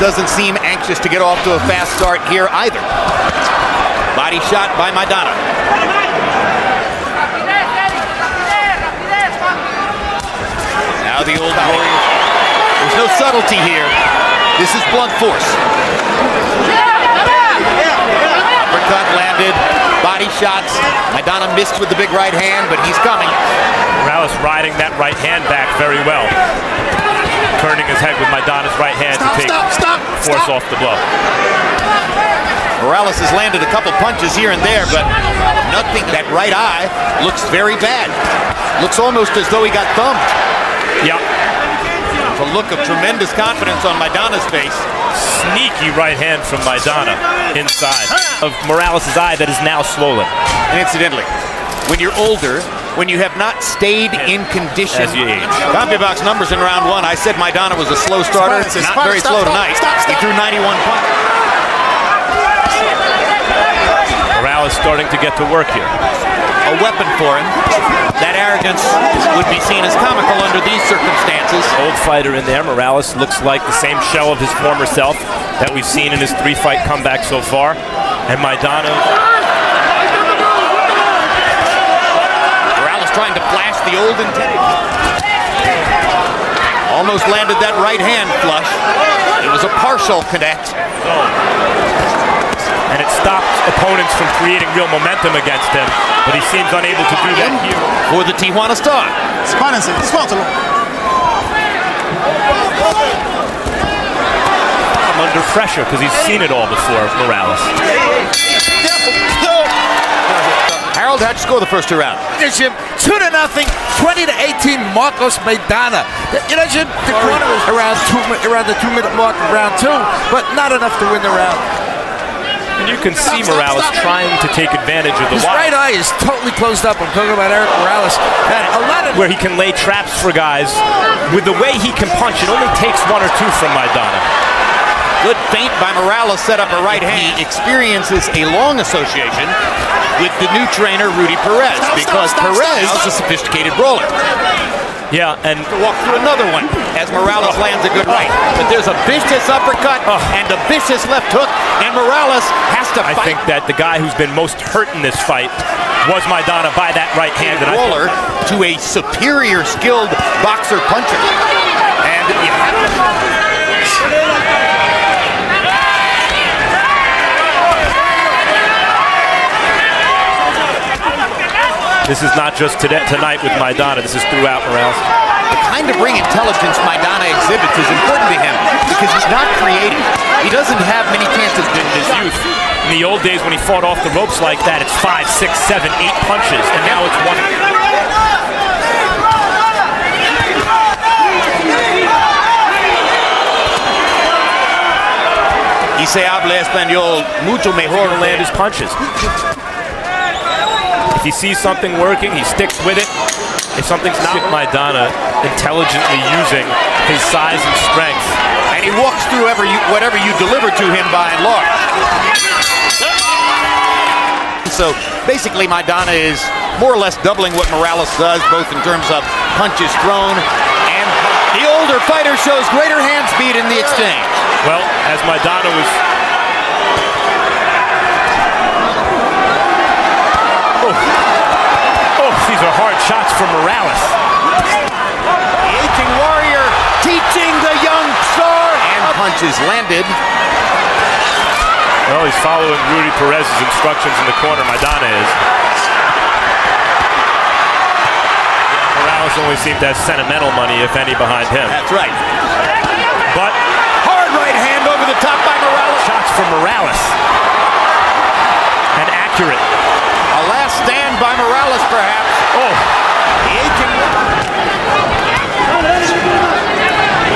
doesn't seem anxious to get off to a fast start here either. Body shot by Maidana. Now the old warrior. There's no subtlety here. This is blunt force. Uppercut landed. Body shots. Maidana missed with the big right hand, but he's coming. Morales riding that right hand back very well. Turning his head with Maidana's right hand to force off the blow. Morales has landed a couple punches here and there, but nothing. That right eye looks very bad. Looks almost as though he got thumbed. Yeah. A look of tremendous confidence on Maidana's face. Sneaky right hand from Maidana inside of Morales' eye that is now swollen. And incidentally, when you're older, when you have not stayed in condition, as you age. CompuBox numbers in round one, I said Maidana was a slow starter. Not very slow tonight. He threw 91 punches. Morales starting to get to work here. A weapon for him. That arrogance would be seen as comical under these circumstances. Old fighter in there. Morales looks like the same shell of his former self that we've seen in his 3-fight comeback so far. And Maidana. Morales trying to flash the old intent. Almost landed that right hand flush. It was a partial connect. And it stopped opponents from creating real momentum against him, but he seems unable to do that here. For the Tijuana Star. I'm under pressure because he's seen it all before, Morales. Harold, how'd you score the first two rounds? 2-0, 20-18, Marcos Maidana. You know, Jim, the corner was around the 2-minute mark of round two, but not enough to win the round. And you can see Morales trying to take advantage of the His right eye is totally closed up. I'm talking about Erik Morales. And a lot of where he can lay traps for guys. With the way he can punch, it only takes 1 or 2 from Maidana. Good feint by Morales, set up a right hand. He experiences a long association with the new trainer, Rudy Perez, because Perez is a sophisticated brawler. Yeah, and Walk through another one as Morales lands a good right. But there's a vicious uppercut and a vicious left hook, and Morales has to fight. I think that the guy who's been most hurt in this fight was Maidana by that right hand. And brawler to a superior skilled boxer puncher. And this is not just tonight with Maidana, this is throughout Morales. the kind of ring intelligence Maidana exhibits is important to him because he's not creative. He doesn't have many chances in his youth. In the old days when he fought off the ropes like that, it's 5, 6, 7, 8 punches, and now it's 1. Y se habla español mucho mejor to land his punches. If he sees something working, he sticks with it. If something's not, Maidana intelligently using his size and strength. And he walks through whatever you deliver to him by and large. So basically Maidana is more or less doubling what Morales does, both in terms of punches thrown, and the older fighter shows greater hand speed in the exchange. Well, as Maidana was... Oh, these are hard shots from Morales. The aging warrior teaching the young star, and punches landed. Well, he's following Rudy Perez's instructions in the corner, Maidana is. Morales only seemed to have sentimental money, if any, behind him. That's right. But hard right hand over the top by Morales. Shots from Morales. And accurate. A last stand by Morales, perhaps. Oh. The aging.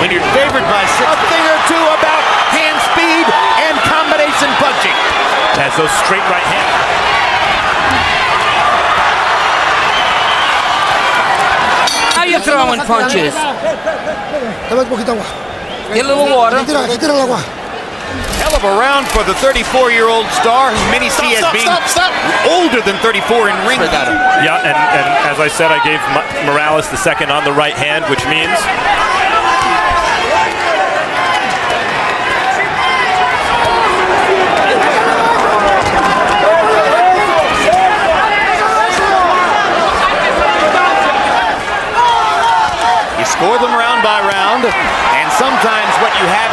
When you're favored by a thing or two about hand speed and combination punching. Has those straight right hands. How you throwing punches? Get a little water. Hell of a round for the 34-year-old star, who many see as being older than 34 in ring. Yeah, and as I said, I gave Morales the second on the right hand, which means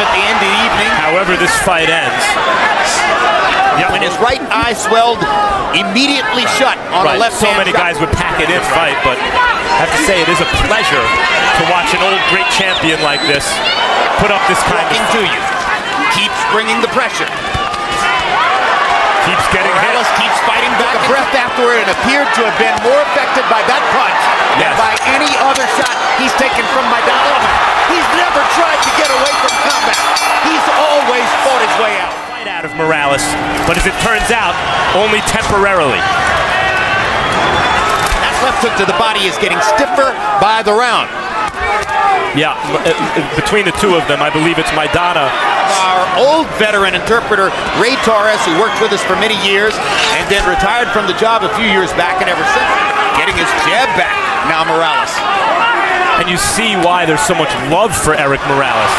at the end of the evening. However this fight ends. When his right eye swelled immediately shut on a left hand. So many guys would pack it in fight, but I have to say it is a pleasure to watch an old great champion like this put up this kind of to you. Keeps bringing the pressure. Keeps getting Morales hit. keeps fighting back. A breath afterward and appeared to have been more affected by that punch than by any other shot he's taken from Maidana. He's never tried to get away from combat. He's always fought his way out. Fight out of Morales, but as it turns out, only temporarily. That left hook to the body is getting stiffer by the round. Yeah, between the two of them, I believe it's Maidana. Our old veteran interpreter, Ray Torres, who worked with us for many years and then retired from the job a few years back, and ever since, getting his jab back. Now Morales. And you see why there's so much love for Erik Morales.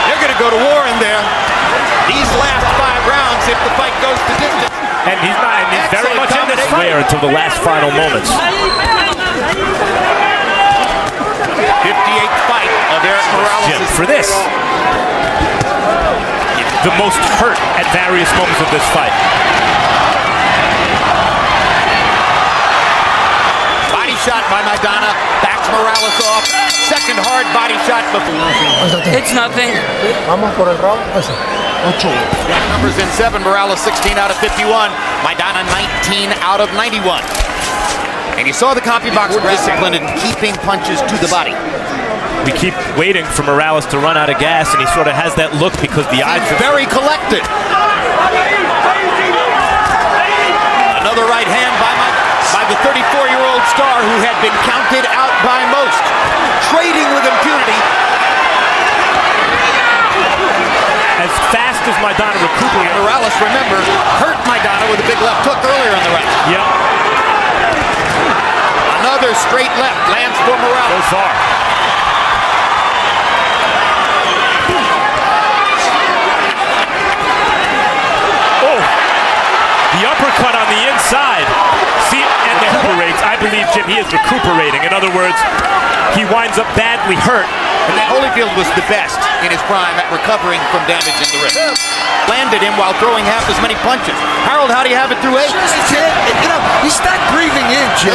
They're going to go to war in there. These last 5 rounds, if the fight goes to distance. And he's very much in this fight until the last final moments. 58th fight of Erik Morales. Jim, for this, the most hurt at various moments of this fight. Body shot by Maidana, backs Morales off. Second hard body shot before. It's nothing. Vamos por el round. 8. Numbers in 7, Morales 16 out of 51, Maidana 19 out of 91. And you saw the CompuBox discipline in keeping punches to the body. We keep waiting for Morales to run out of gas, and he sort of has that look because the eyes are very collected. Another right hand by the 34-year-old star who had been counted out by most. Trading with impunity. As fast as Maidana recuperated. Morales, remember, hurt Maidana with a big left hook earlier in the round. Yep. Another straight left lands for Morales. So far. Oh, the uppercut on the inside. See, and recuperates. I believe, Jim, he is recuperating. In other words, he winds up badly hurt. And that Holyfield was the best in his prime at recovering from damage in the wrist. Landed him while throwing half as many punches. Harold, how do you have it through 8? He's not breathing in, Jim.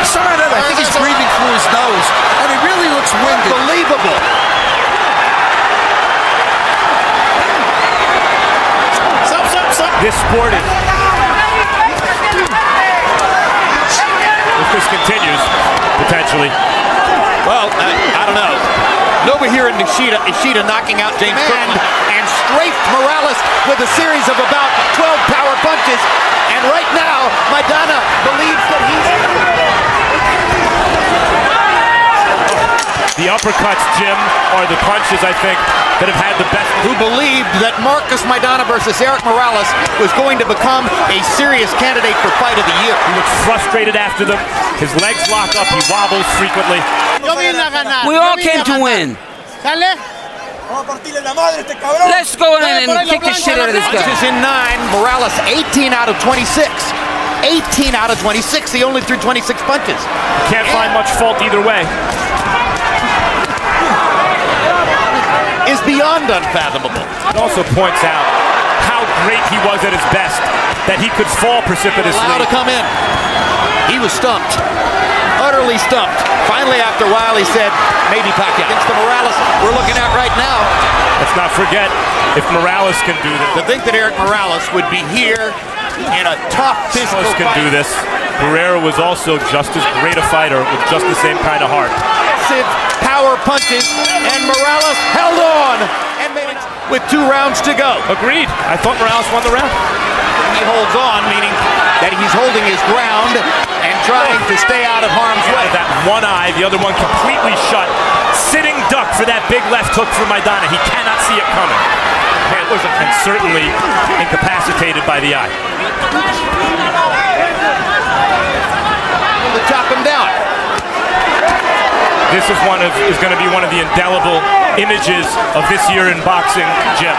Somehow or other, I think he's breathing through his nose, and he really looks winded. Unbelievable. This sport is... If this continues, potentially. Well, I don't know. Nobuhiro Ishida knocking out James Strickland and strafed Morales with a series of about 12 power punches. And right now, Maidana believes that he's... The uppercuts, Jim, are the punches, I think, that have had the best... Who believed that Marcus Maidana versus Erik Morales was going to become a serious candidate for Fight of the Year. He looks frustrated after them. His legs lock up. He wobbles frequently. We all came to win. Let's go in and kick the shit out of this guy. Punches in 9, Morales 18 out of 26. 18 out of 26. He only threw 26 punches. Can't find much fault either way. Is beyond unfathomable. It also points out how great he was at his best, that he could fall precipitously. Allowed to come in. He was stumped. Utterly stumped. Finally, after a while, he said, maybe Pacquiao. Against the Morales we're looking at right now. Let's not forget, if Morales can do this. To think that Erik Morales would be here in a tough physical can fight. do this. Guerrero was also just as great a fighter with just the same kind of heart. Massive power punches, and Morales held on and made it with 2 rounds to go. Agreed. I thought Morales won the round. He holds on, meaning that he's holding his ground and trying to stay out of harm's way. That one eye, the other one completely shut. Sitting duck for that big left hook for Maidana. He cannot see it coming. And certainly incapacitated by the eye. To chop him down. This is going to be one of the indelible images of this year in boxing, Jim.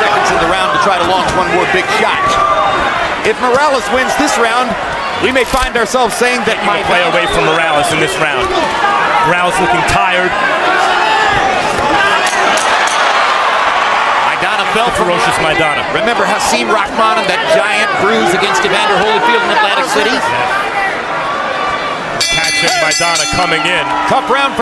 Seconds in the round to try to launch one more big shot. If Morales wins this round, We may find ourselves saying that Might play away from Morales in this round. Morales looking tired. Maidana fell from Ferocious Maidana. Remember Hasim Rahman and that giant bruise against Evander Holyfield in Atlantic City? Catching Maidana coming in. Tough round for